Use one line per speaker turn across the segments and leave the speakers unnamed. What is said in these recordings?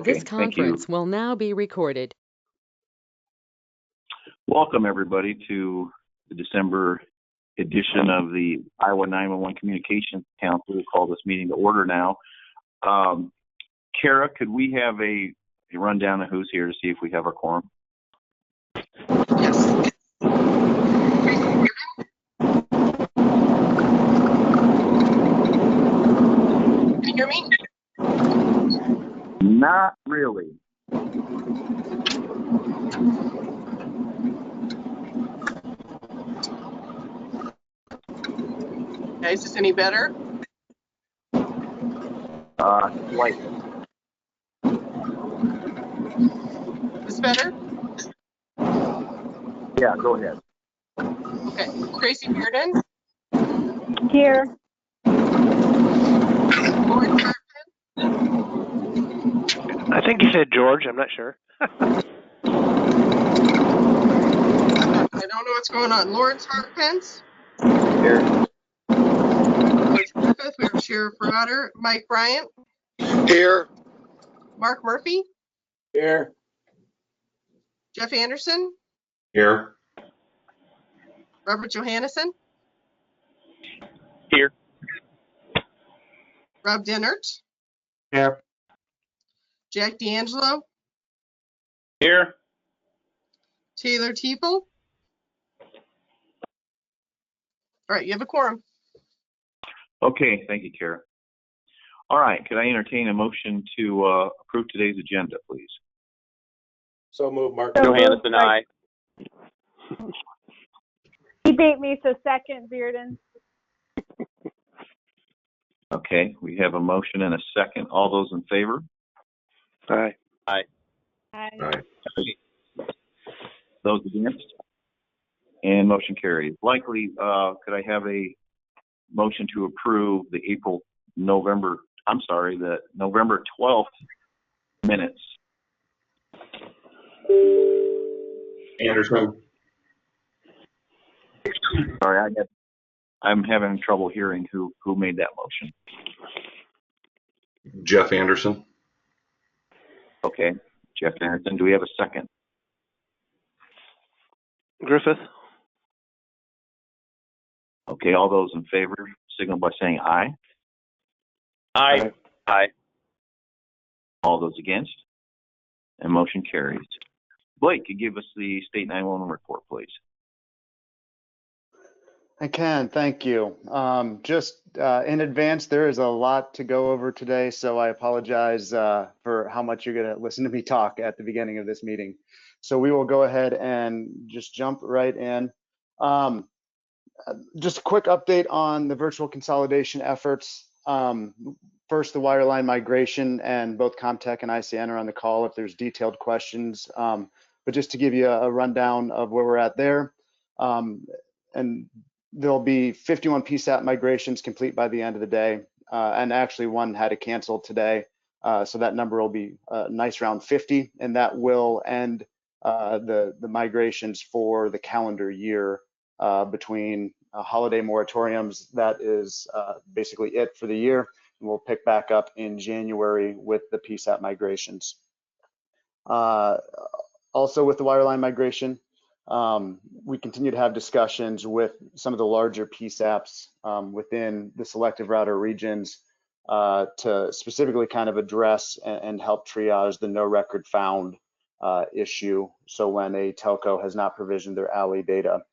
This conference will now be recorded.
Welcome, everybody, to the December edition of the Iowa 911 Communications Council. We'll call this meeting to order now. Kara, could we have a rundown of who's here to see if we have our quorum?
Yes. Can you hear me?
Not really.
Okay, is this any better?
Slightly.
Is this better?
Yeah, go ahead.
Okay, Tracy Bearden.
Here.
Lauren Hartman.
I think you said George. I'm not sure.
I don't know what's going on. Lawrence Hartpence.
Here.
George Griffith. We have Sheriff Roder. Mike Bryant.
Here.
Mark Murphy.
Here.
Jeff Anderson.
Here.
Robert Johannesson.
Here.
Rob Dennert.
Here.
Jack D'Angelo.
Here.
Taylor Teeple. All right, you have a quorum.
Okay, thank you, Kara. All right, could I entertain a motion to approve today's agenda, please?
So move, Mark.
Johannesson, aye. He beat me, so second, Bearden.
Okay, we have a motion and a second. All those in favor?
Aye.
Aye.
Aye.
Those against? And motion carries. Likely, could I have a motion to approve the November 12th minutes?
Anderson.
Sorry, I'm having trouble hearing who made that motion.
Jeff Anderson.
Okay, Jeff Anderson. Do we have a second?
Griffith.
Okay, all those in favor signal by saying aye.
Aye.
Aye.
All those against? And motion carries. Blake, could you give us the State 911 report, please?
I can, thank you. Just in advance, there is a lot to go over today, so I apologize for how much you're going to listen to me talk at the beginning of this meeting. So we will go ahead and just jump right in. Just a quick update on the virtual consolidation efforts. First, the wireline migration, and both Comtech and ICN are on the call if there's detailed questions. But just to give you a rundown of where we're at there. And there'll be 51 PSAP migrations complete by the end of the day. And actually one had to cancel today. So that number will be nice around 50, and that will end the migrations for the calendar year between holiday moratoriums. That is basically it for the year. And we'll pick back up in January with the PSAP migrations. Also with the wireline migration, we continue to have discussions with some of the larger PSAPs within the selective router regions to specifically kind of address and help triage the no record found issue. So when a telco has not provisioned their alley data,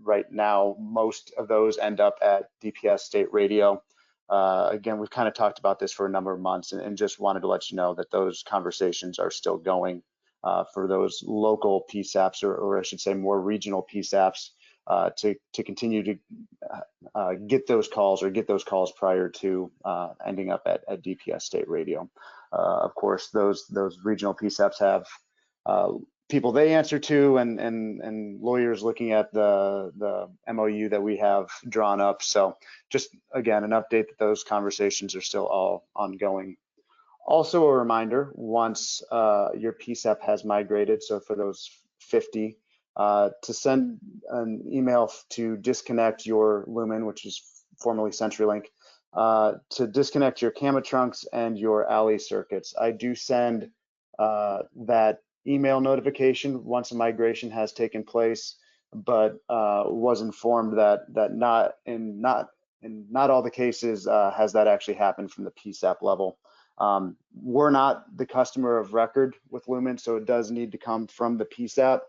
right now, most of those end up at DPS State Radio. Again, we've kind of talked about this for a number of months and just wanted to let you know that those conversations are still going for those local PSAPs, or I should say more regional PSAPs, to continue to get those calls prior to ending up at DPS State Radio. Of course, those regional PSAPs have people they answer to and lawyers looking at the MOU that we have drawn up. So just again, an update that those conversations are still all ongoing. Also a reminder, once your PSAP has migrated, so for those 50, to send an email to disconnect your Lumen, which is formerly CenturyLink, to disconnect your camera trunks and your alley circuits. I do send that email notification once a migration has taken place, but was informed that not in not all the cases has that actually happened from the PSAP level. We're not the customer of record with Lumen, so it does need to come from the PSAP.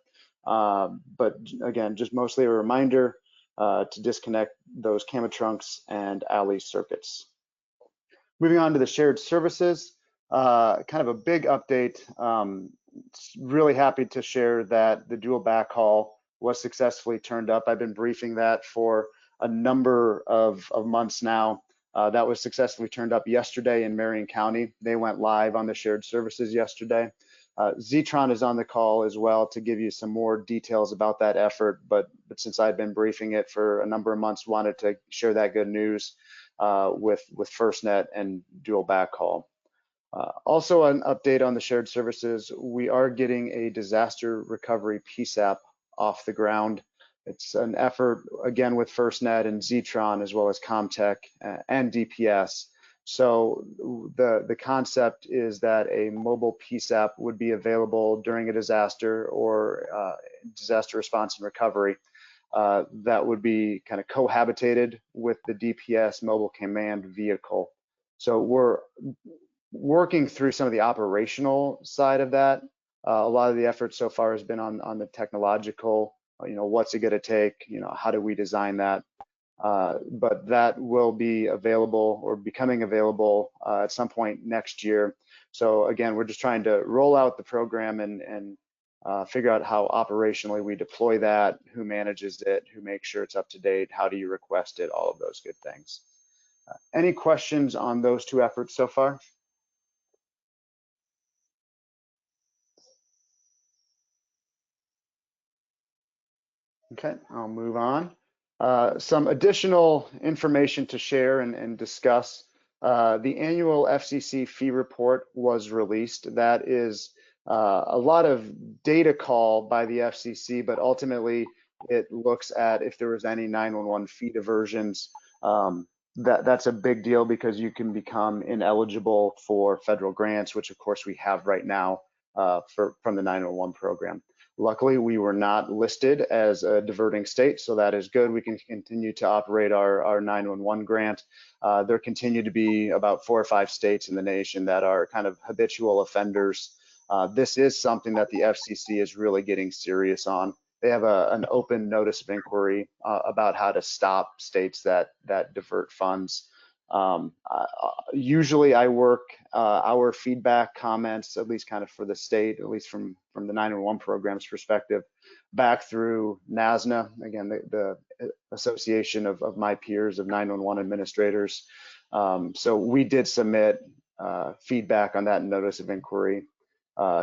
But again, just mostly a reminder to disconnect those camera trunks and alley circuits. Moving on to the shared services, kind of a big update. Really happy to share that the dual backhaul was successfully turned up. I've been briefing that for a number of months now. That was successfully turned up yesterday in Marion County. They went live on the shared services yesterday. Zetron is on the call as well to give you some more details about that effort, but since I've been briefing it for a number of months, wanted to share that good news with FirstNet and dual backhaul. Also an update on the shared services, we are getting a disaster recovery PSAP off the ground. It's an effort, again, with FirstNet and Zetron, as well as Comtech and DPS. So the concept is that a mobile PSAP would be available during a disaster or disaster response and recovery that would be kind of cohabitated with the DPS mobile command vehicle. So we're working through some of the operational side of that. A lot of the effort so far has been on the technological, what's it going to take, how do we design that? But that will be available or becoming available at some point next year. So again, we're just trying to roll out the program and figure out how operationally we deploy that, who manages it, who makes sure it's up to date, how do you request it, all of those good things. Any questions on those two efforts so far? Okay, I'll move on. Some additional information to share and discuss. The annual FCC fee report was released. That is a lot of data call by the FCC, but ultimately it looks at if there was any 911 fee diversions. That's a big deal because you can become ineligible for federal grants, which of course we have right now from the 911 program. Luckily, we were not listed as a diverting state, so that is good. We can continue to operate our 911 grant. There continue to be about 4 or 5 states in the nation that are kind of habitual offenders. This is something that the FCC is really getting serious on. They have an open notice of inquiry about how to stop states that divert funds. Usually I work our feedback comments, at least kind of for the state, at least from the 911 program's perspective, back through NASNA, again, the association of my peers of 911 administrators. So we did submit feedback on that notice of inquiry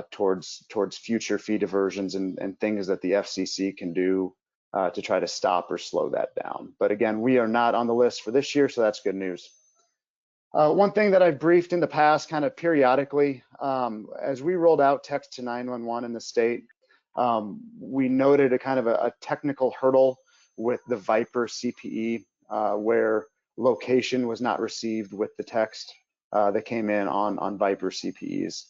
towards future fee diversions and things that the FCC can do to try to stop or slow that down. But again, we are not on the list for this year, so that's good news. One thing that I've briefed in the past kind of periodically, as we rolled out text to 911 in the state, we noted a kind of a technical hurdle with the Viper CPE where location was not received with the text that came in on Viper CPEs.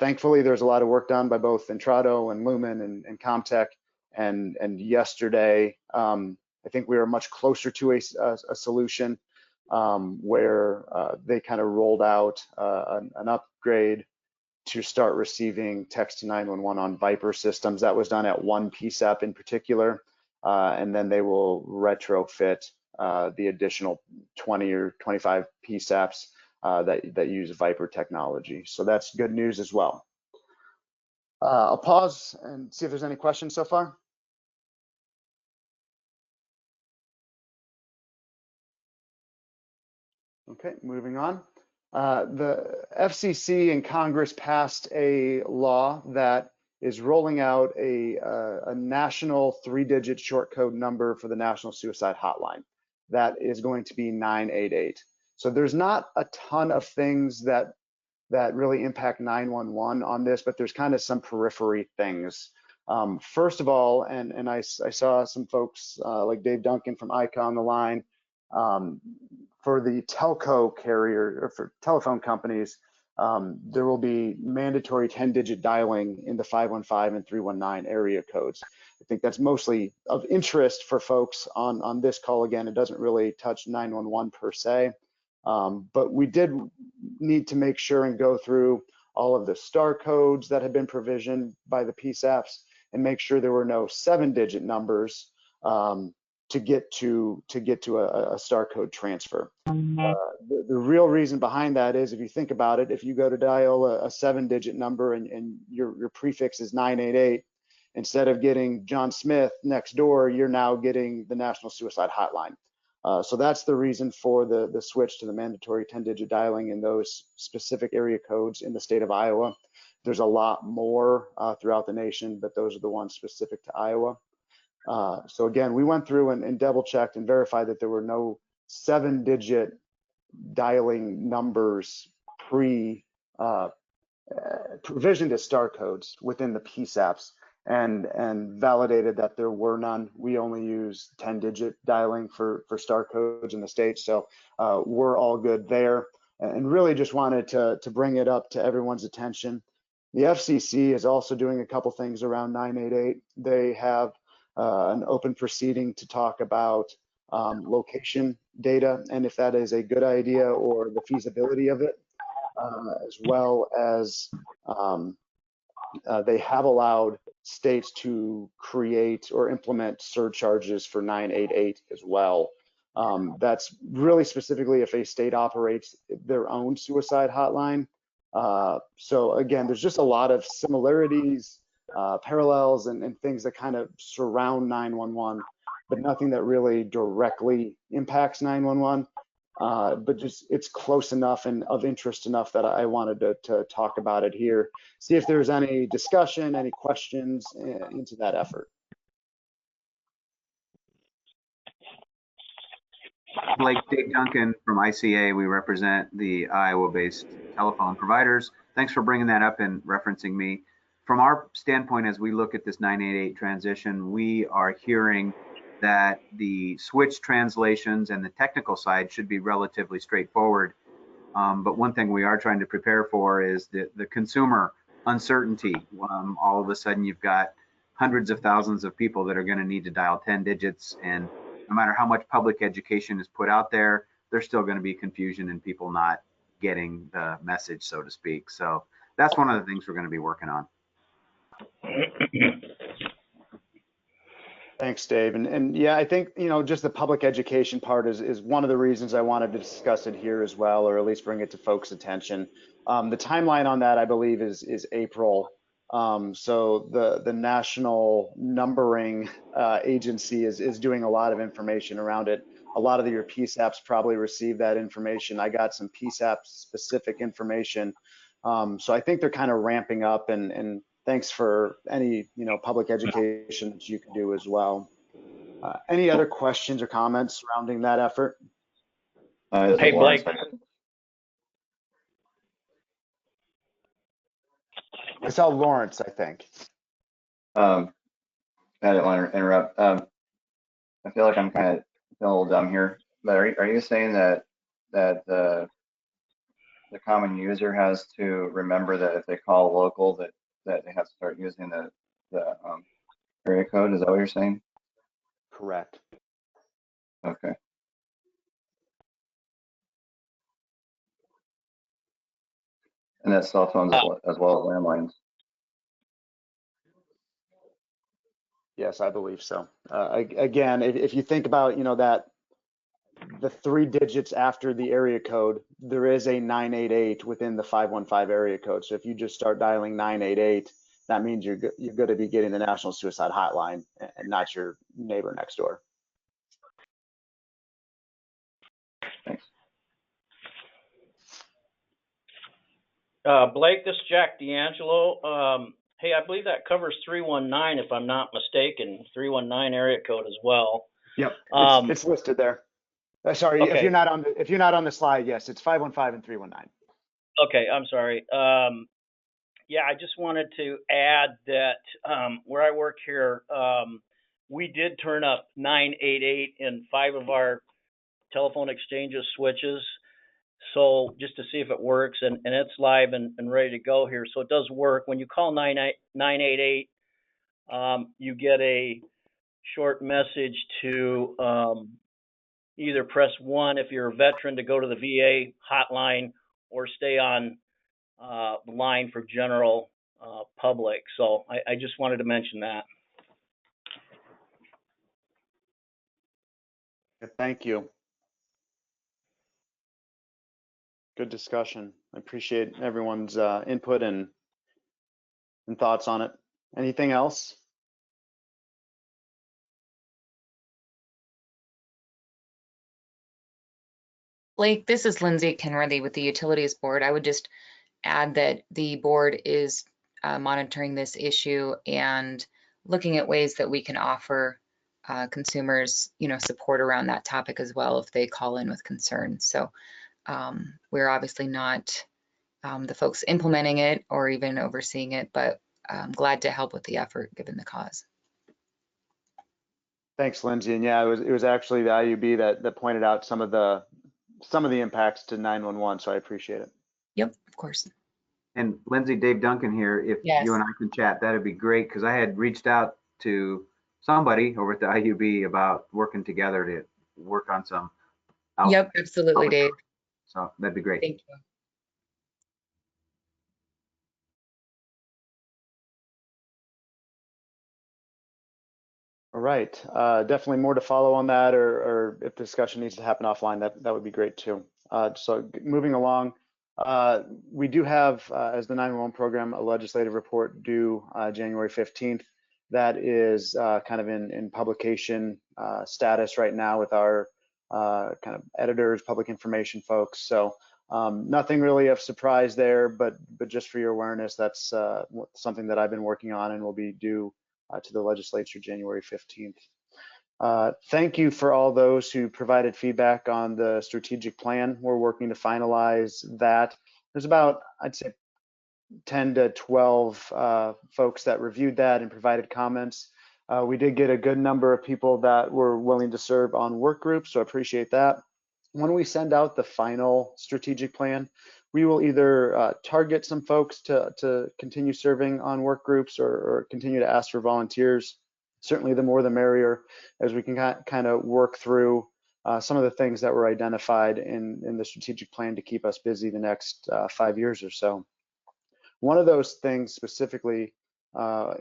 Thankfully, there's a lot of work done by both Intrado and Lumen and Comtech, and yesterday, I think we were much closer to a solution where they kind of rolled out an upgrade to start receiving text to 911 on Viper systems. That was done at one PSAP in particular, and then they will retrofit the additional 20 or 25 PSAPs that use Viper technology. So that's good news as well. I'll pause and see if there's any questions so far. Okay, moving on. The FCC and Congress passed a law that is rolling out a national 3-digit short code number for the National Suicide Hotline. That is going to be 988. So there's not a ton of things that really impact 911 on this, but there's kind of some periphery things. First of all, and I saw some folks like Dave Duncan from ICA on the line, For the telco carrier or for telephone companies, there will be mandatory 10-digit dialing in the 515 and 319 area codes. I think that's mostly of interest for folks on this call. Again, it doesn't really touch 911 per se, but we did need to make sure and go through all of the star codes that had been provisioned by the PSAPs and make sure there were no 7-digit numbers to get to a star code transfer. The real reason behind that is, if you think about it, if you go to dial a 7-digit number and your prefix is 988, instead of getting John Smith next door, you're now getting the National Suicide Hotline. So that's the reason for the switch to the mandatory 10-digit dialing in those specific area codes in the state of Iowa. There's a lot more throughout the nation, but those are the ones specific to Iowa. So again, we went through and double checked and verified that there were no 7-digit dialing numbers provisioned as star codes within the PSAPs, and validated that there were none. We only use 10-digit dialing for star codes in the state, so we're all good there. And really just wanted to bring it up to everyone's attention. The FCC is also doing a couple things around 988. They have an open proceeding to talk about location data and if that is a good idea or the feasibility of it, as well as they have allowed states to create or implement surcharges for 988 as well. That's really specifically if a state operates their own suicide hotline. So again, there's just a lot of similarities, parallels, and things that kind of surround 911, but nothing that really directly impacts 911. But just it's close enough and of interest enough that I wanted to talk about it here. See if there's any discussion, any questions into that effort.
Blake, Dave Duncan from ICA. We represent the Iowa-based telephone providers. Thanks for bringing that up and referencing me. From our standpoint, as we look at this 988 transition, we are hearing that the switch translations and the technical side should be relatively straightforward. But one thing we are trying to prepare for is the consumer uncertainty. All of a sudden, you've got hundreds of thousands of people that are going to need to dial 10 digits, and no matter how much public education is put out there, there's still going to be confusion and people not getting the message, so to speak. So that's one of the things we're going to be working on.
Thanks, Dave. And yeah, I think, just the public education part is one of the reasons I wanted to discuss it here as well, or at least bring it to folks' attention. The timeline on that, I believe, is April. So the National Numbering Agency is doing a lot of information around it. A lot of your PSAPs probably received that information. I got some PSAP specific information. So I think they're kind of ramping up, and thanks for any public education that you can do as well. Any other questions or comments surrounding that effort?
Hey, Blake.
I saw Lawrence, I think.
I didn't want to interrupt. I feel like I'm kind of a little dumb here, but are you saying that the common user has to remember that if they call local that they have to start using the area code? Is that what you're saying?
Correct.
Okay. And that's cell phones as well as landlines.
Yes, I believe so. Again, if you think about, that the 3 digits after the area code, there is a 988 within the 515 area code. So if you just start dialing 988, that means you're going to be getting the National Suicide Hotline and not your neighbor next door.
Thanks.
Blake, this is Jack D'Angelo. Hey, I believe that covers 319, if I'm not mistaken, 319 area code as well.
Yep, it's listed there. Sorry,
okay.
if you're not on the slide, yes, it's 515 and 319.
Okay, I'm sorry. Yeah, I just wanted to add that where I work here, we did turn up 988 in 5 of our telephone exchanges, switches. So just to see if it works, and it's live and ready to go here. So it does work. When you call 988, you get a short message to either press 1 if you're a veteran to go to the VA hotline, or stay on the line for general public. So I just wanted to mention that.
Thank you. Good discussion. I appreciate everyone's input and thoughts on it. Anything else?
Blake, this is Lindsay Kenworthy with the Utilities Board. I would just add that the board is monitoring this issue and looking at ways that we can offer consumers, support around that topic as well if they call in with concerns. So we're obviously not the folks implementing it or even overseeing it, but I'm glad to help with the effort given the cause.
Thanks, Lindsay. And yeah, it was actually the IUB that pointed out some of the impacts to 911. So I appreciate it.
Yep, of course.
And Lindsay, Dave Duncan here. If
Yes.
you and I can chat, that'd be great, because I had reached out to somebody over at the IUB about working together to work on some.
Yep, absolutely, Dave.
So that'd be great.
Thank you.
All right. Definitely more to follow on that, or if discussion needs to happen offline, that would be great too. So moving along, we do have, as the 911 program, a legislative report due January 15th. That is kind of in publication status right now with our kind of editors, public information folks. So nothing really of surprise there, but just for your awareness, that's something that I've been working on and will be due to the legislature January 15th. Thank you for all those who provided feedback on the strategic plan. We're working to finalize that. There's about, I'd say, 10 to 12 folks that reviewed that and provided comments. We did get a good number of people that were willing to serve on work groups, so I appreciate that. When we send out the final strategic plan, we will either target some folks to continue serving on work groups or continue to ask for volunteers. Certainly the more the merrier, as we can kind of work through some of the things that were identified in the strategic plan to keep us busy the next 5 years or so. One of those things specifically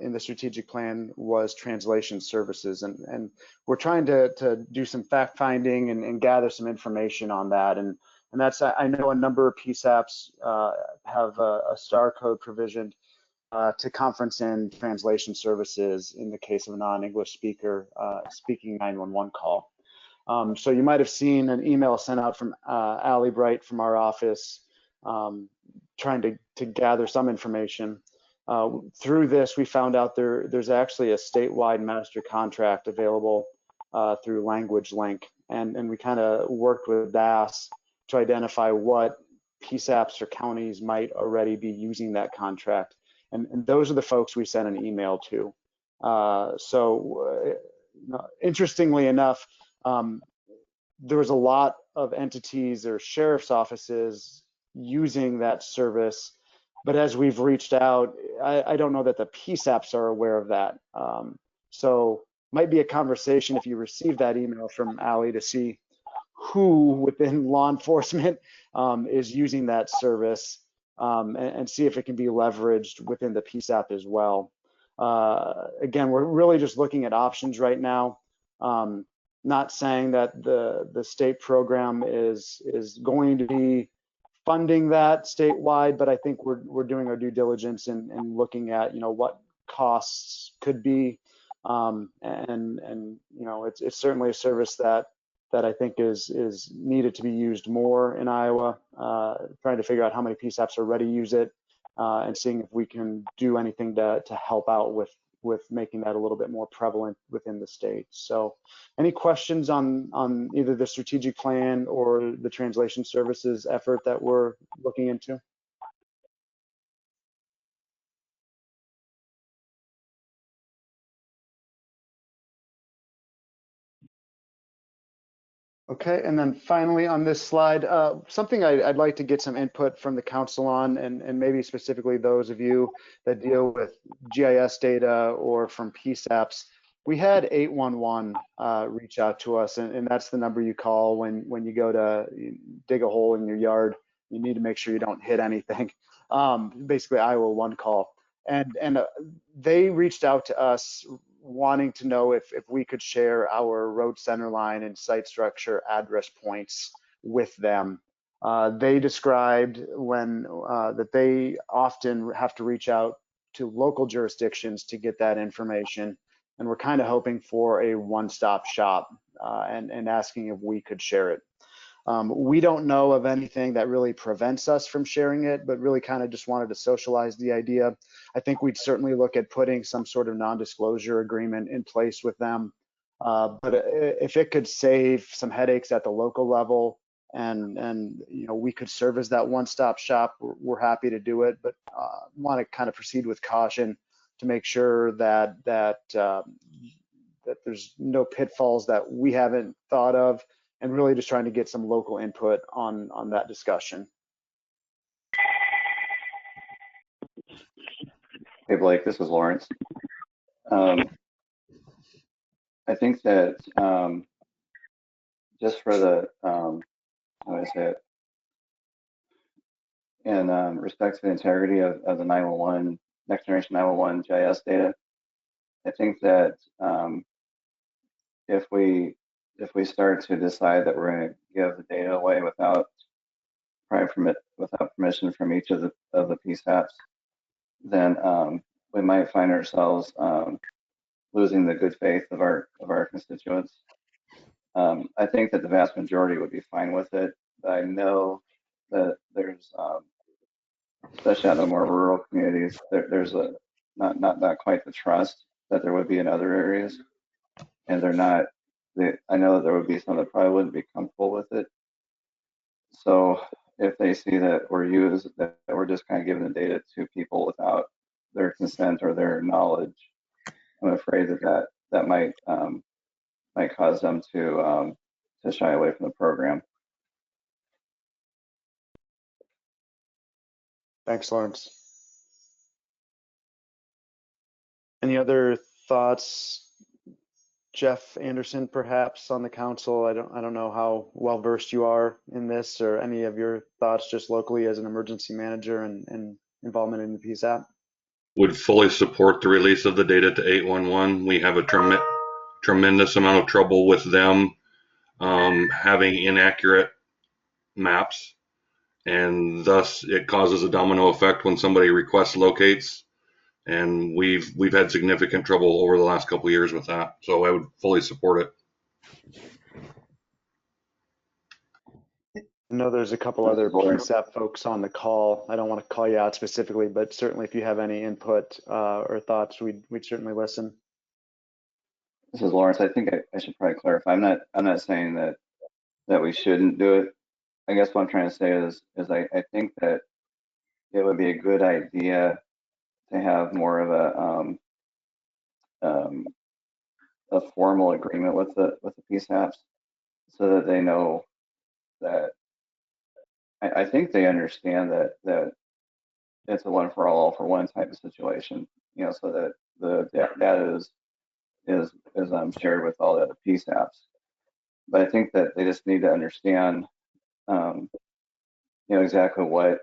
in the strategic plan was translation services, and we're trying to do some fact finding and gather some information on that. And that's, I know a number of PSAPs have a STAR code provisioned to conference in translation services in the case of a non-English speaker speaking 911 call. So you might have seen an email sent out from Allie Bright from our office trying to gather some information. Through this, we found out there's actually a statewide master contract available through Language Link, and we kind of worked with DAS to identify what PSAPs or counties might already be using that contract, and those are the folks we sent an email to. Interestingly enough, there was a lot of entities or sheriff's offices using that service, but as we've reached out, I don't know that the PSAPs are aware of that. So might be a conversation if you receive that email from Allie to see who within law enforcement is using that service and see if it can be leveraged within the PSAP as well. Again, we're really just looking at options right now. Not saying that the state program is going to be funding that statewide, but I think we're doing our due diligence and looking at what costs could be, and it's certainly a service that I think is needed to be used more in Iowa. Trying to figure out how many PSAPs already use it and seeing if we can do anything to help out with making that a little bit more prevalent within the state. So any questions on either the strategic plan or the translation services effort that we're looking into? Okay, and then finally on this slide, something I'd like to get some input from the council on, and maybe specifically those of you that deal with GIS data or from PSAPs. We had 811 reach out to us, and that's the number you call when you go to dig a hole in your yard. You need to make sure you don't hit anything. Basically, Iowa One call, and they reached out to us wanting to know if we could share our road center line and site structure address points with them. They described that they often have to reach out to local jurisdictions to get that information. And we're kind of hoping for a one-stop shop and asking if we could share it. We don't know of anything that really prevents us from sharing it, but really kind of just wanted to socialize the idea. I think we'd certainly look at putting some sort of non-disclosure agreement in place with them. But if it could save some headaches at the local level and we could serve as that one-stop shop, we're happy to do it, but want to kind of proceed with caution to make sure that there's no pitfalls that we haven't thought of, and really just trying to get some local input on that discussion.
Hey, Blake, this is Lawrence. I think that just for the, how do I say it, in respect to the integrity of the 911, next generation 911 GIS data, I think that if we start to decide that we're going to give the data away without permission from each of the PSAPs, then we might find ourselves losing the good faith of our constituents. I think that the vast majority would be fine with it. But I know that there's, especially out in the more rural communities, there's not quite the trust that there would be in other areas, and they're not. I know that there would be some that probably wouldn't be comfortable with it. So if they see that we're just kind of giving the data to people without their consent or their knowledge, I'm afraid that might cause them to shy away from the program.
Thanks, Lawrence. Any other thoughts? Jeff Anderson, perhaps on the council. I don't know how well versed you are in this, or any of your thoughts just locally as an emergency manager and involvement in the PSAP.
Would fully support the release of the data to 811. We have a tremendous amount of trouble with them having inaccurate maps, and thus it causes a domino effect when somebody requests locates. And we've had significant trouble over the last couple of years with that. So I would fully support it.
I know there's a couple other PSAP folks on the call. I don't want to call you out specifically, but certainly if you have any input or thoughts, we'd certainly listen.
This is Lawrence. I think I should probably clarify. I'm not saying that we shouldn't do it. I guess what I'm trying to say is I think that it would be a good idea to have more of a formal agreement with the PSAPs, so that they know that. I think they understand that it's a one for all for one type of situation, so that the data is shared with all the other PSAPs. But I think that they just need to understand, exactly what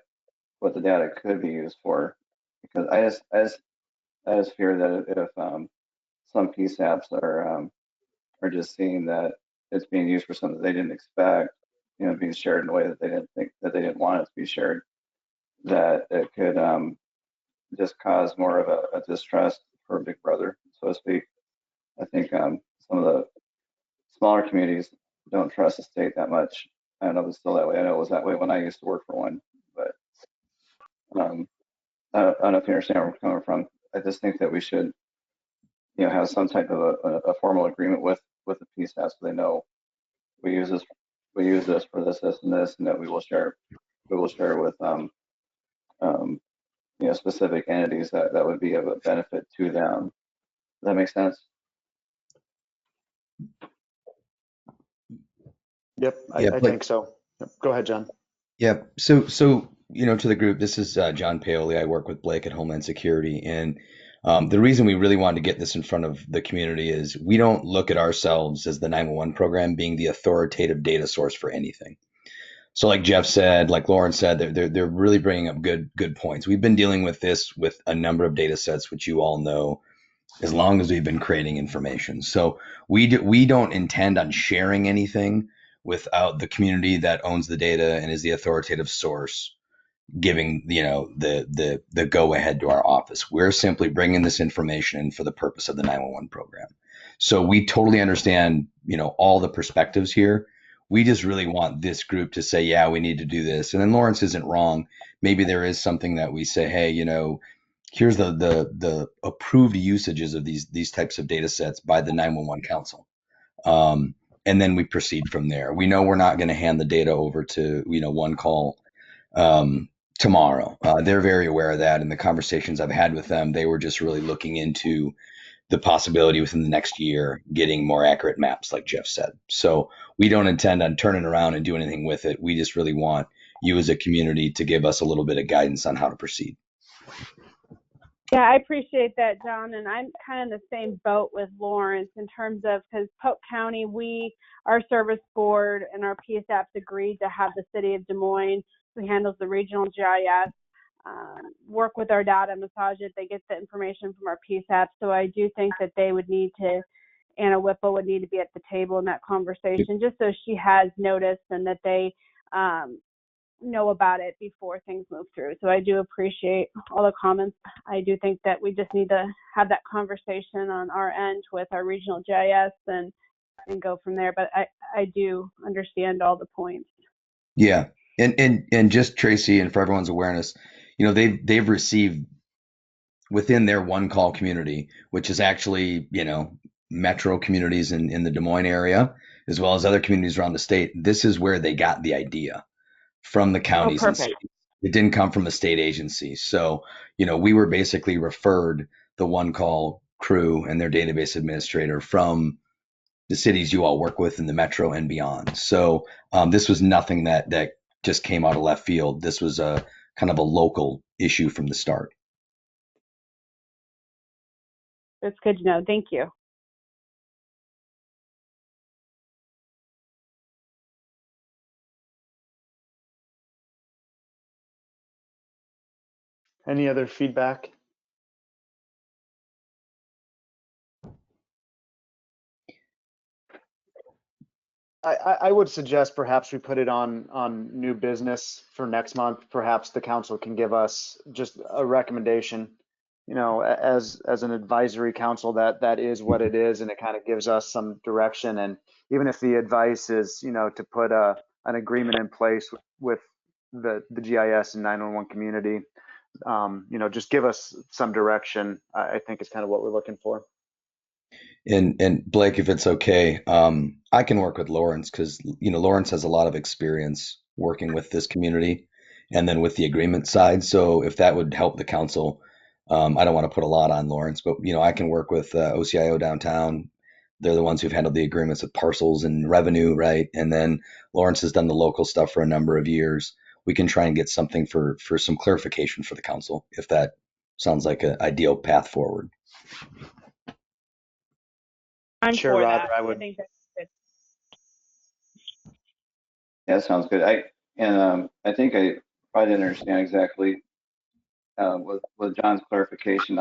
the data could be used for, because I just fear that if some PSAPs are just seeing that it's being used for something they didn't expect, being shared in a way that they didn't want it to be shared, that it could just cause more of a distrust for Big Brother, so to speak. I think some of the smaller communities don't trust the state that much. I don't know if it's still that way. I know it was that way when I used to work for one, but I don't know if you understand where I'm coming from. I just think that we should, have some type of a formal agreement with the PSAP, so they know we use this for this, and this, and that we will share with specific entities that would be of a benefit to them. Does that make sense?
Yep,
Yeah,
I
Blake.
think so. Yep. Go ahead, John.
Yeah. So to the group, this is John Paoli. I work with Blake at Homeland Security, and the reason we really wanted to get this in front of the community is we don't look at ourselves as the 911 program being the authoritative data source for anything. So, like Jeff said, like Lauren said, they're really bringing up good points. We've been dealing with this with a number of data sets, which you all know, as long as we've been creating information. So we don't intend on sharing anything without the community that owns the data and is the authoritative source giving the go ahead to our office. We're simply bringing this information in for the purpose of the 911 program. So we totally understand all the perspectives here. We just really want this group to say, yeah, we need to do this. And then Lawrence isn't wrong. Maybe there is something that we say, hey, here's the approved usages of these types of data sets by the 911 Council. And then we proceed from there. We know we're not going to hand the data over to One Call tomorrow. They're very aware of that. In the conversations I've had with them, they were just really looking into the possibility within the next year getting more accurate maps, like Jeff said. So we don't intend on turning around and doing anything with it. We just really want you as a community to give us a little bit of guidance on how to proceed.
Yeah, I appreciate that, John, and I'm kind of in the same boat with Lawrence in terms of, because Polk County, our service board and our PSAPs agreed to have the city of Des Moines, who handles the regional GIS, work with our data, massage it. They get the information from our PSAPs. So I do think that they would need to, Anna Whipple would need to be at the table in that conversation, just so she has noticed and that they know about it before things move through. So I do appreciate all the comments. I do think that we just need to have that conversation on our end with our regional GIS and go from there. But I do understand all the points.
Yeah. And just Tracy, and for everyone's awareness, they've received within their One Call community, which is actually, metro communities in the Des Moines area, as well as other communities around the state. This is where they got the idea from the counties and cities. It didn't come from a state agency. So, we were basically referred the One Call crew and their database administrator from the cities you all work with in the metro and beyond. So this was nothing that just came out of left field. This was a kind of a local issue from the start.
That's good to know. Thank you.
Any other feedback? I would suggest perhaps we put it on new business for next month. Perhaps the council can give us just a recommendation, as an advisory council, that is what it is, and it kind of gives us some direction. And even if the advice is, to put an agreement in place with the GIS and 911 community, just give us some direction, I think is kind of what we're looking for.
And Blake, if it's okay, I can work with Lawrence because, Lawrence has a lot of experience working with this community and then with the agreement side. So if that would help the council, I don't want to put a lot on Lawrence, but, I can work with OCIO downtown. They're the ones who've handled the agreements with parcels and revenue, right? And then Lawrence has done the local stuff for a number of years. We can try and get something for some clarification for the council, if that sounds like an ideal path forward.
I'm
sure,
for
Roger,
that.
I would.
I think that's good.
Yeah, that sounds good. I think I probably didn't understand exactly with John's clarification.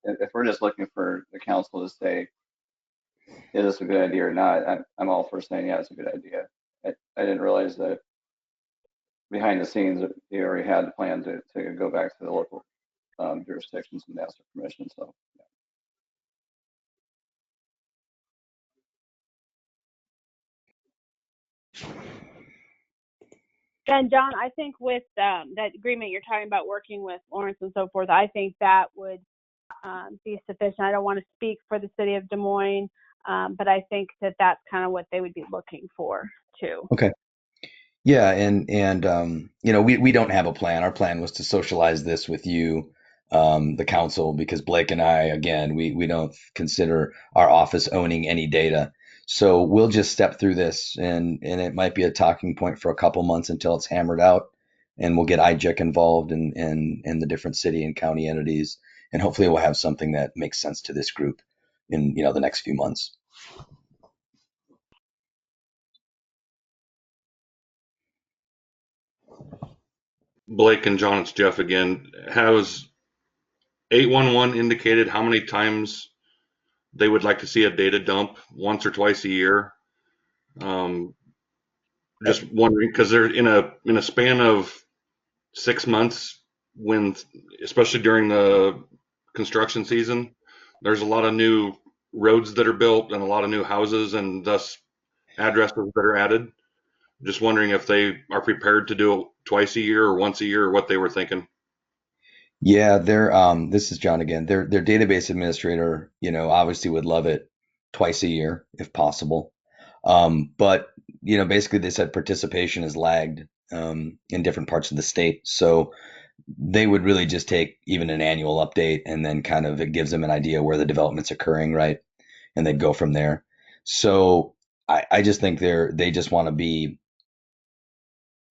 If we're just looking for the council to say, is this a good idea or not, I'm all for saying, yeah, it's a good idea. I didn't realize that behind the scenes you already had the plan to go back to the local jurisdictions and ask for permission. So. Yeah.
And John, I think with that agreement you're talking about working with Lawrence and so forth, I think that would be sufficient. I don't want to speak for the city of Des Moines, but I think that that's kind of what they would be looking for too.
Okay. Yeah, and we don't have a plan. Our plan was to socialize this with you, the council, because Blake and I, again, we don't consider our office owning any data. So we'll just step through this, and it might be a talking point for a couple months until it's hammered out, and we'll get IJIC involved and the different city and county entities, and hopefully we'll have something that makes sense to this group in the next few months.
Blake and John, it's Jeff again. Has 811 indicated how many times they would like to see a data dump, once or twice a year? Just wondering, because they're in a span of 6 months, when especially during the construction season, there's a lot of new roads that are built and a lot of new houses and thus addresses that are added. Just wondering if they are prepared to do it twice a year or once a year, or what they were thinking.
Yeah, this is John again. Their database administrator, obviously would love it twice a year if possible. But basically they said participation has lagged in different parts of the state. So they would really just take even an annual update, and then kind of it gives them an idea where the development's occurring, right? And they'd go from there. So I just think they just want to be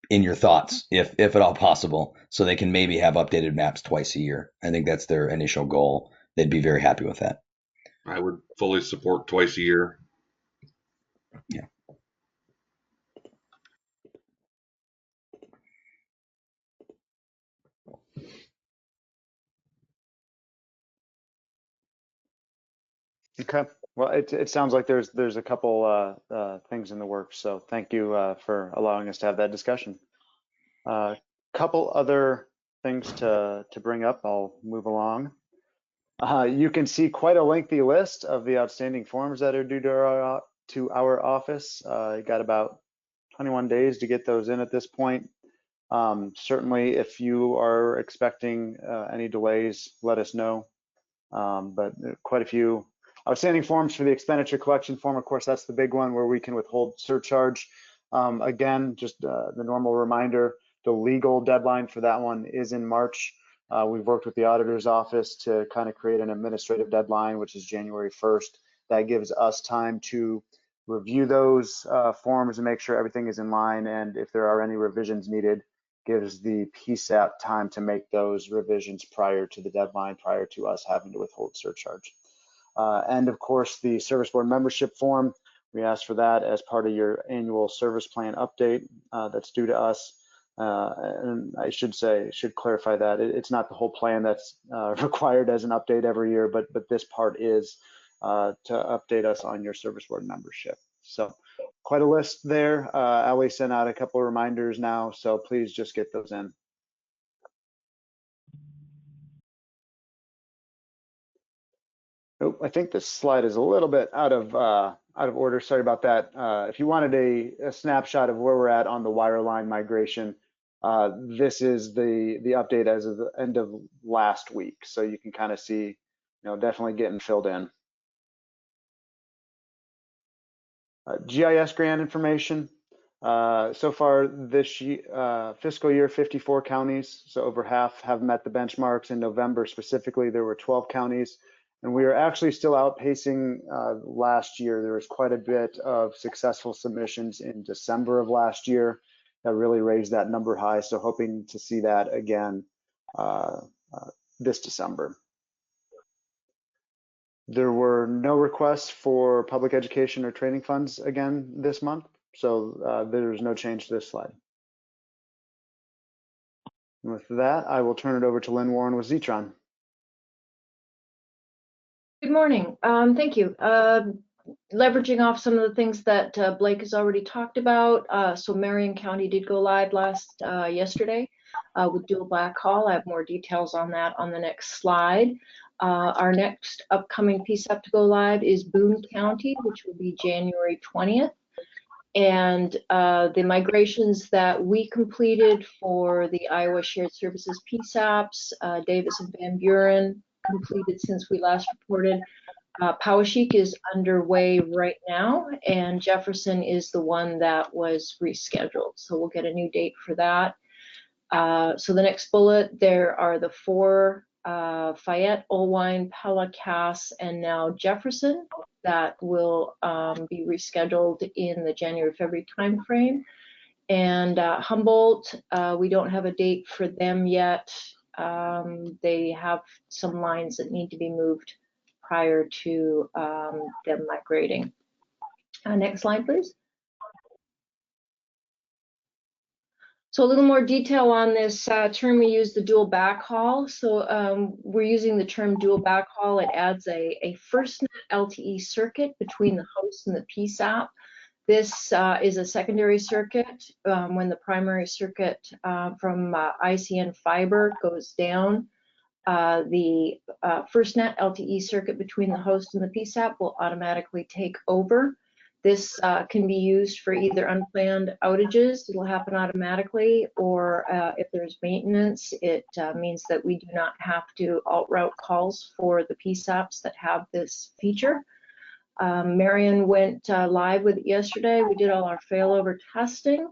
in your thoughts, if at all possible, so they can maybe have updated maps twice a year. I think that's their initial goal. They'd be very happy with that.
I would fully support twice a year.
Yeah.
Okay. Well, it sounds like there's a couple things in the works. So thank you for allowing us to have that discussion. Couple other things to bring up. I'll move along. You can see quite a lengthy list of the outstanding forms that are due to our office. You got about 21 days to get those in at this point. Certainly, if you are expecting any delays, let us know. But quite a few outstanding forms for the expenditure collection form. Of course, that's the big one where we can withhold surcharge. Again, just the normal reminder, the legal deadline for that one is in March. We've worked with the auditor's office to kind of create an administrative deadline, which is January 1st. That gives us time to review those forms and make sure everything is in line. And if there are any revisions needed, gives the PSAP time to make those revisions prior to the deadline, prior to us having to withhold surcharge. And of course, the service board membership form, we asked for that as part of your annual service plan update that's due to us. And I should clarify that it's not the whole plan that's required as an update every year, but this part is to update us on your service board membership. So quite a list there. Allie sent out a couple of reminders now, so please just get those in. Oh, I think this slide is a little bit out of order. Sorry about that. If you wanted a snapshot of where we're at on the wireline migration, this is the update as of the end of last week. So you can kind of see, definitely getting filled in. GIS grant information. So far this year, fiscal year, 54 counties, so over half have met the benchmarks. In November specifically, there were 12 counties, and we are actually still outpacing last year. There was quite a bit of successful submissions in December of last year that really raised that number high, so hoping to see that again this December. There were no requests for public education or training funds again this month, so there's no change to this slide. And with that, I will turn it over to Lynn Warren with Zetron.
Good morning. Thank you. Leveraging off some of the things that Blake has already talked about. So Marion County did go live yesterday with dual backhaul. I have more details on that on the next slide. Our next upcoming PSAP to go live is Boone County, which will be January 20th. And the migrations that we completed for the Iowa Shared Services PSAPs, Davis and Van Buren completed since we last reported. Poweshiek is underway right now, and Jefferson is the one that was rescheduled. So we'll get a new date for that. So the next bullet, there are the 4 Fayette, Olwine, Pella, Cass, and now Jefferson that will be rescheduled in the January-February timeframe. And Humboldt, we don't have a date for them yet. They have some lines that need to be moved prior to them migrating. Next slide, please. So a little more detail on this term we use, the dual backhaul. So we're using the term dual backhaul. It adds a FirstNet LTE circuit between the host and the PSAP. This is a secondary circuit. When the primary circuit from ICN fiber goes down, the FirstNet LTE circuit between the host and the PSAP will automatically take over. This can be used for either unplanned outages, it'll happen automatically, or if there's maintenance, it means that we do not have to alt route calls for the PSAPs that have this feature. Marion went live with it yesterday. We did all our failover testing,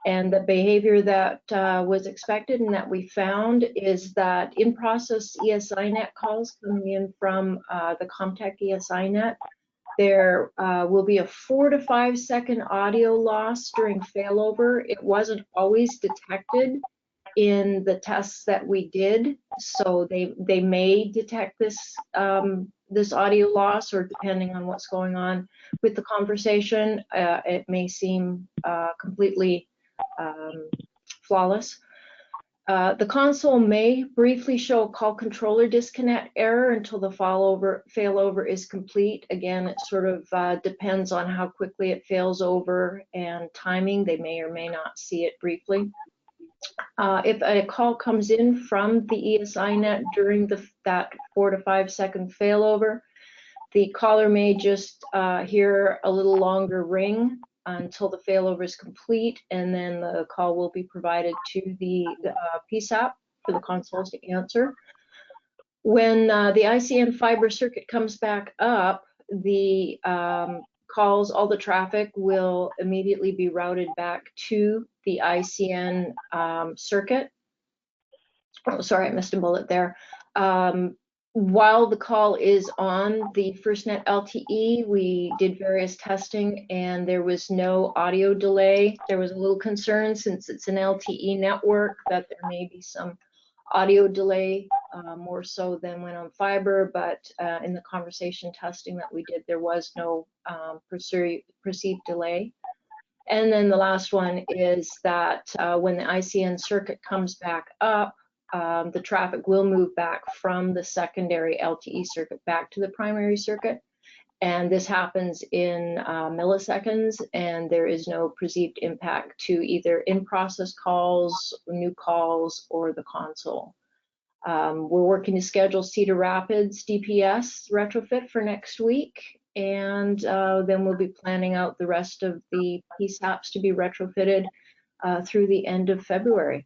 and the behavior that was expected and that we found is that in-process ESINet calls coming in from the Comtech ESINet, there will be a 4 to 5 second audio loss during failover. It wasn't always detected in the tests that we did, so they may detect this this audio loss, or depending on what's going on with the conversation, it may seem completely flawless. The console may briefly show a call controller disconnect error until the failover is complete. Again, it sort of depends on how quickly it fails over and timing. They may or may not see it briefly. If a call comes in from the ESINet during that 4 to 5 second failover, the caller may just hear a little longer ring until the failover is complete, and then the call will be provided to the PSAP for the consoles to answer. When the ICN fiber circuit comes back up, the calls, all the traffic will immediately be routed back to the ICN circuit. Oh, sorry, I missed a bullet there. While the call is on the FirstNet LTE, we did various testing and there was no audio delay. There was a little concern, since it's an LTE network, that there may be some audio delay, more so than when on fiber, but in the conversation testing that we did, there was no perceived delay. And then the last one is that when the ICN circuit comes back up, the traffic will move back from the secondary LTE circuit back to the primary circuit. And this happens in milliseconds, and there is no perceived impact to either in-process calls, new calls, or the console. We're working to schedule Cedar Rapids DPS retrofit for next week, and then we'll be planning out the rest of the PSAPs to be retrofitted through the end of February.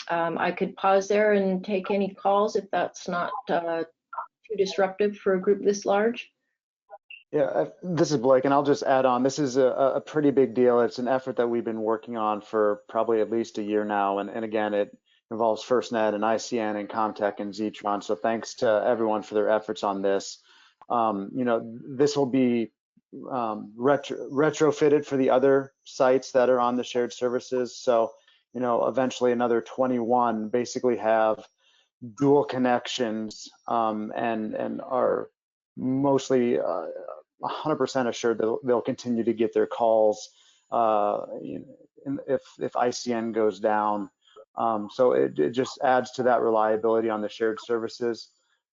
I could pause there and take any calls if that's not too disruptive for a group this large.
Yeah, this is Blake, and I'll just add on. This is a pretty big deal. It's an effort that we've been working on for probably at least a year now, and again, it involves FirstNet and ICN and Comtech and Zetron. So thanks to everyone for their efforts on this. You know, this will be retrofitted for the other sites that are on the shared services. So, you know, eventually another 21 basically have dual connections and are mostly 100% assured that they'll continue to get their calls if ICN goes down. So it just adds to that reliability on the shared services.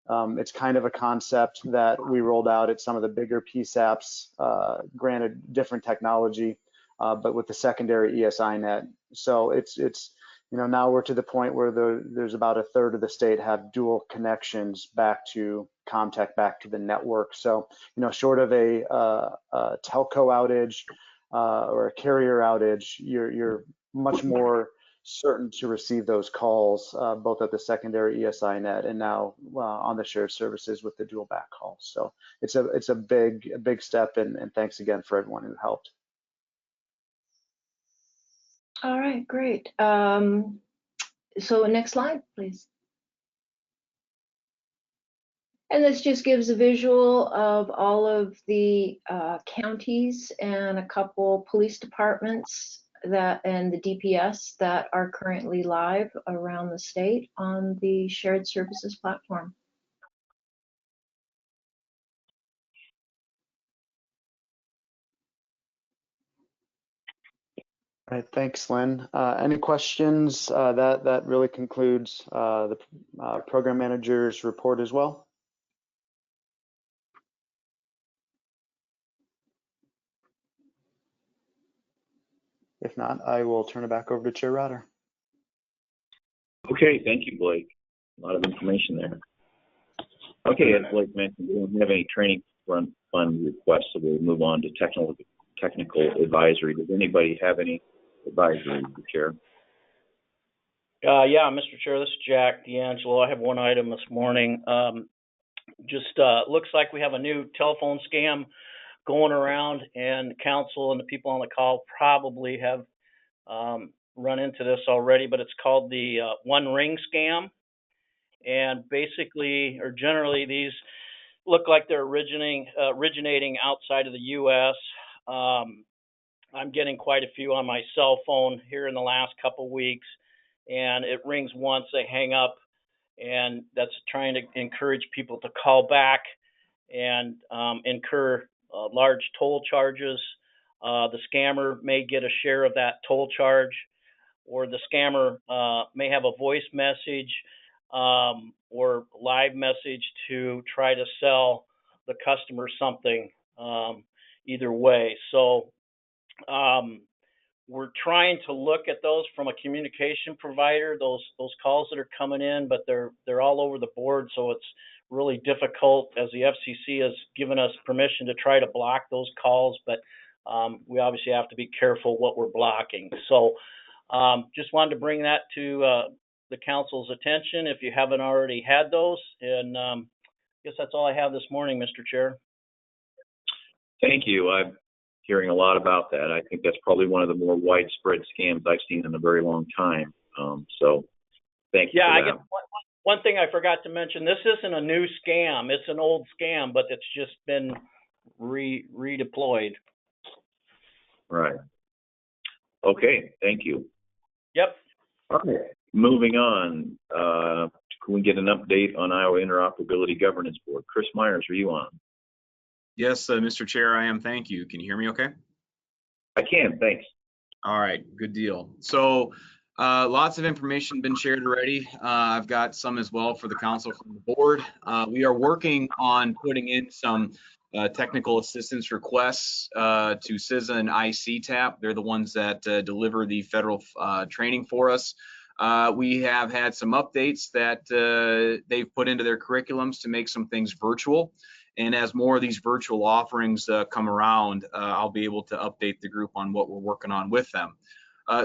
It's kind of a concept that we rolled out at some of the bigger PSAPs, granted different technology, but with the secondary ESINet. So it's you know, now we're to the point where there's about a third of the state have dual connections back to Comtech, back to the network. So, you know, short of a telco outage or a carrier outage, you're much more certain to receive those calls, both at the secondary ESINet and now on the shared services with the dual backhaul. So it's a big step, and thanks again for everyone who helped.
All right, great. So next slide, please. And this just gives a visual of all of the counties and a couple police departments and the DPS that are currently live around the state on the shared services platform.
All right, thanks, Lynn. Any questions? That really concludes the program manager's report as well. If not, I will turn it back over to Chair Rotter.
Okay, thank you, Blake. A lot of information there. Okay, as Blake mentioned, we don't have any training fund requests, so we'll move on to technical advisory. Does anybody have any advisory, Chair?
Yeah, Mr. Chair, this is Jack D'Angelo. I have one item this morning. Just looks like we have a new telephone scam going around, and the council and the people on the call probably have run into this already, but it's called the One Ring scam. And basically, or generally, these look like they're originating outside of the U.S. I'm getting quite a few on my cell phone here in the last couple weeks, and it rings once, they hang up, and that's trying to encourage people to call back and incur large toll charges. The scammer may get a share of that toll charge, or the scammer may have a voice message or live message to try to sell the customer something, either way. So we're trying to look at those from a communication provider, those calls that are coming in, but they're all over the board, so it's really difficult, as the FCC has given us permission to try to block those calls, but we obviously have to be careful what we're blocking. So just wanted to bring that to the council's attention if you haven't already had those, and I guess that's all I have this morning, Mr. Chair.
Thank you. I'm hearing a lot about that. I think that's probably one of the more widespread scams I've seen in a very long time. So thank you.
Yeah,
for
I
that.
guess one thing I forgot to mention, this isn't a new scam. It's an old scam, but it's just been redeployed.
Right. Okay, thank you.
Yep.
Okay, moving on. Can we get an update on Iowa Interoperability Governance Board? Chris Myers, are you on?
Yes, Mr. Chair, I am. Thank you. Can you hear me okay?
I can, thanks.
All right, good deal. So lots of information been shared already. I've got some as well for the council from the board. We are working on putting in some technical assistance requests to CISA and ICTAP. They're the ones that deliver the federal training for us. We have had some updates that they've put into their curriculums to make some things virtual. And as more of these virtual offerings come around, I'll be able to update the group on what we're working on with them.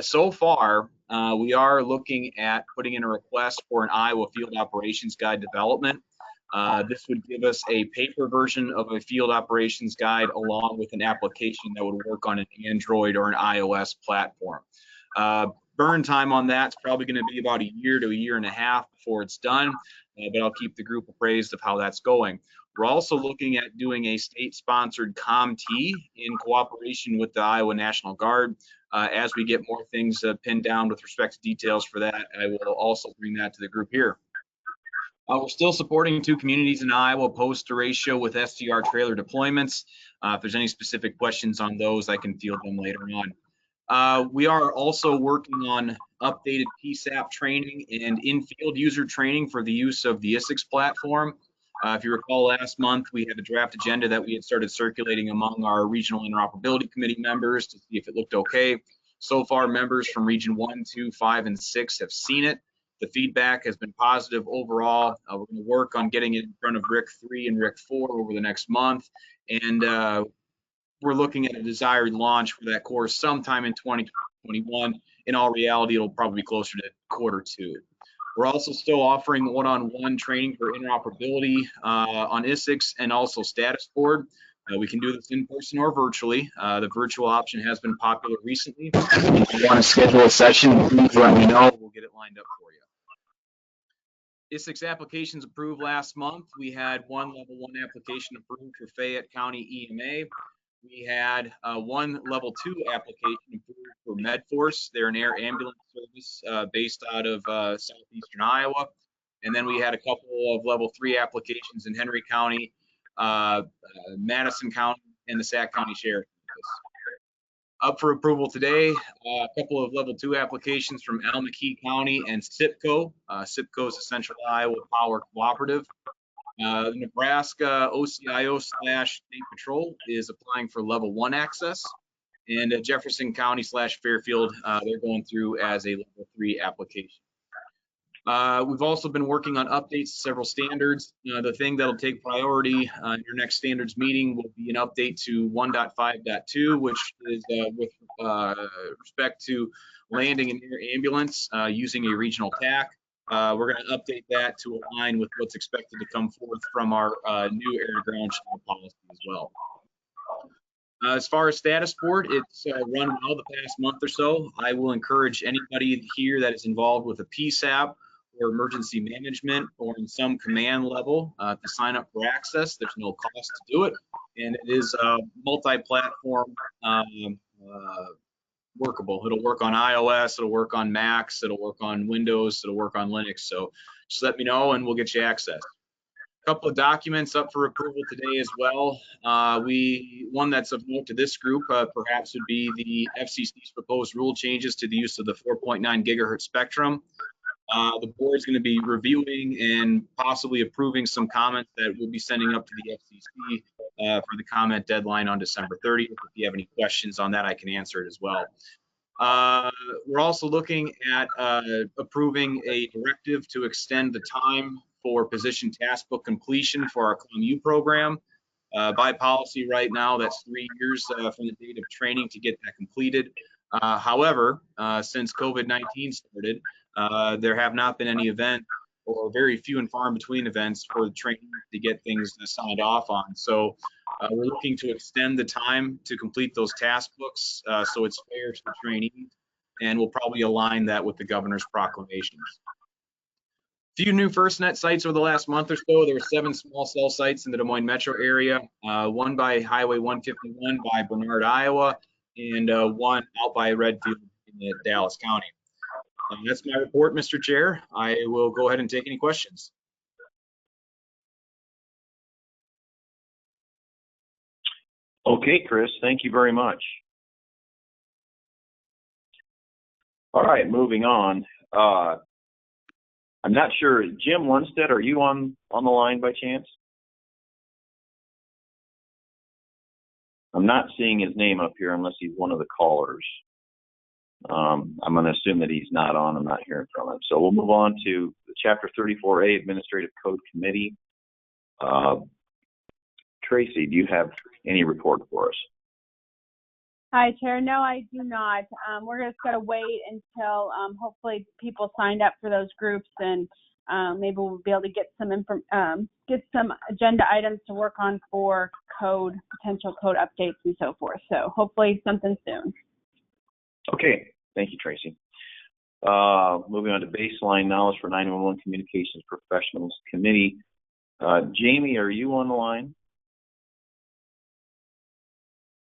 So far, we are looking at putting in a request for an Iowa Field Operations Guide development. This would give us a paper version of a field operations guide along with an application that would work on an Android or an iOS platform. Burn time on that's probably going to be about a year to a year and a half before it's done, but I'll keep the group appraised of how that's going. We're also looking at doing a state-sponsored COMT in cooperation with the Iowa National Guard. As we get more things pinned down with respect to details for that, I will also bring that to the group here. We're still supporting 2 communities in Iowa post-derecho with SDR trailer deployments. If there's any specific questions on those, I can field them later on. We are also working on updated PSAP training and in-field user training for the use of the ISIX platform. If you recall, last month we had a draft agenda that we had started circulating among our regional interoperability committee members to see if it looked okay. So far, members from region 1, 2, 5, and 6 have seen it. The feedback has been positive overall. We're going to work on getting it in front of RIC 3 and RIC 4 over the next month. And we're looking at a desired launch for that course sometime in 2021. In all reality, it'll probably be closer to Q2. We're also still offering one-on-one training for interoperability on ISIX and also status board. We can do this in person or virtually. The virtual option has been popular recently. If you want to schedule a session, please let me know. We'll get it lined up for you. ISIX applications approved last month. We had one level 1 application approved for Fayette County EMA. We had one level 2 application approved for MedForce. They're an air ambulance service based out of southeastern Iowa. And then we had a couple of level 3 applications in Henry County, Madison County, and the Sac County Sheriff's Office. Up for approval today, a couple of level 2 applications from Almaquee County and SIPCO. SIPCO is a Central Iowa Power Cooperative. Nebraska OCIO/State Patrol is applying for level 1 access. And Jefferson County/Fairfield, they're going through as a level 3 application. We've also been working on updates to several standards. The thing that'll take priority in your next standards meeting will be an update to 1.5.2, which is with respect to landing an air ambulance using a regional TAC. We're going to update that to align with what's expected to come forth from our new air-to-ground shuttle policy as well. As far as status board, it's run well the past month or so. I will encourage anybody here that is involved with a PSAP or emergency management or in some command level to sign up for access. There's no cost to do it, and it is multi-platform workable. It'll work on iOS, it'll work on Macs, it'll work on Windows, it'll work on Linux. So just let me know and we'll get you access. A couple of documents up for approval today as well. One that's of note to this group perhaps would be the FCC's proposed rule changes to the use of the 4.9 gigahertz spectrum. The board's going to be reviewing and possibly approving some comments that we'll be sending up to the FCC for the comment deadline on December 30th. If you have any questions on that, I can answer it as well. We're also looking at approving a directive to extend the time for position task book completion for our COMU program. By policy right now, that's 3 years from the date of training to get that completed. However, since COVID-19 started, there have not been any event or very few and far in between events for the training to get things signed off on. So we're looking to extend the time to complete those task books so it's fair to the trainees, and we'll probably align that with the governor's proclamations. Few new FirstNet sites over the last month or so. There were 7 small cell sites in the Des Moines metro area, one by Highway 151 by Bernard, Iowa, and one out by Redfield in Dallas County. That's my report, Mr. Chair. I will go ahead and take any questions.
Okay, Chris, thank you very much. All right, moving on. I'm not sure, Jim Lundstedt, are you on the line by chance? I'm not seeing his name up here unless he's one of the callers. I'm going to assume that he's not on. I'm not hearing from him. So we'll move on to the Chapter 34A Administrative Code Committee. Tracy, do you have any report for us?
Hi, Chair. No, I do not. We're just going to wait until hopefully people signed up for those groups, and maybe we'll be able to get some agenda items to work on for potential code updates and so forth. So hopefully something soon.
Okay, thank you, Tracy. Moving on to baseline knowledge for 911 Communications Professionals Committee. Jamie, are you on the line?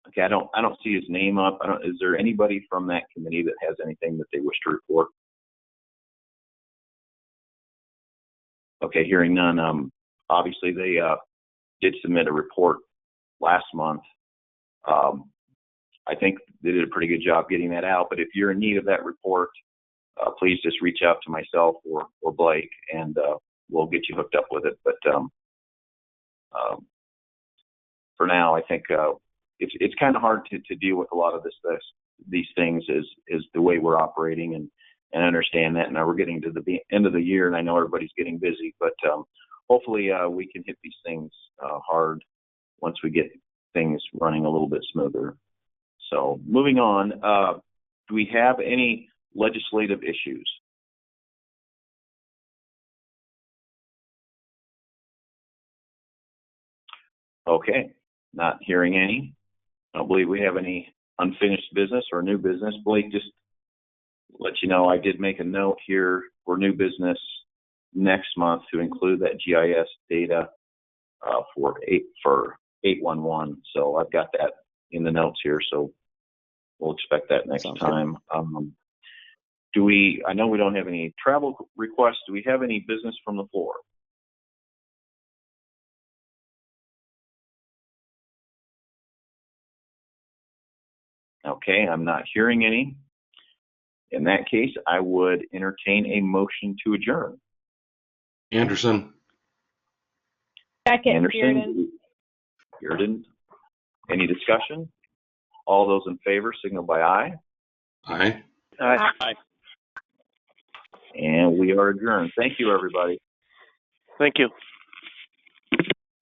Okay, I don't see his name up. Is there anybody from that committee that has anything that they wish to report? Okay, hearing none. Obviously, they did submit a report last month. I think they did a pretty good job getting that out. But if you're in need of that report, please just reach out to myself or Blake, and we'll get you hooked up with it. But for now, I think it's kind of hard to deal with a lot of these things is the way we're operating and understand that. Now we're getting to the end of the year, and I know everybody's getting busy, but hopefully we can hit these things hard once we get things running a little bit smoother. So moving on, do we have any legislative issues? Okay, not hearing any. I don't believe we have any unfinished business or new business. Blake, just let you know, I did make a note here for new business next month to include that GIS data for 811. So I've got that in the notes here. So we'll expect that next
Sounds
time. I know we don't have any travel requests. Do we have any business from the floor? Okay, I'm not hearing any. In that case, I would entertain a motion to adjourn.
Anderson.
Second,
Anderson. Bearden. Any discussion? All those in favor signal by aye.
Aye.
Aye.
And we are adjourned. Thank you, everybody.
Thank you.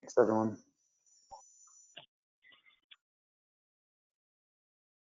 Thanks, everyone.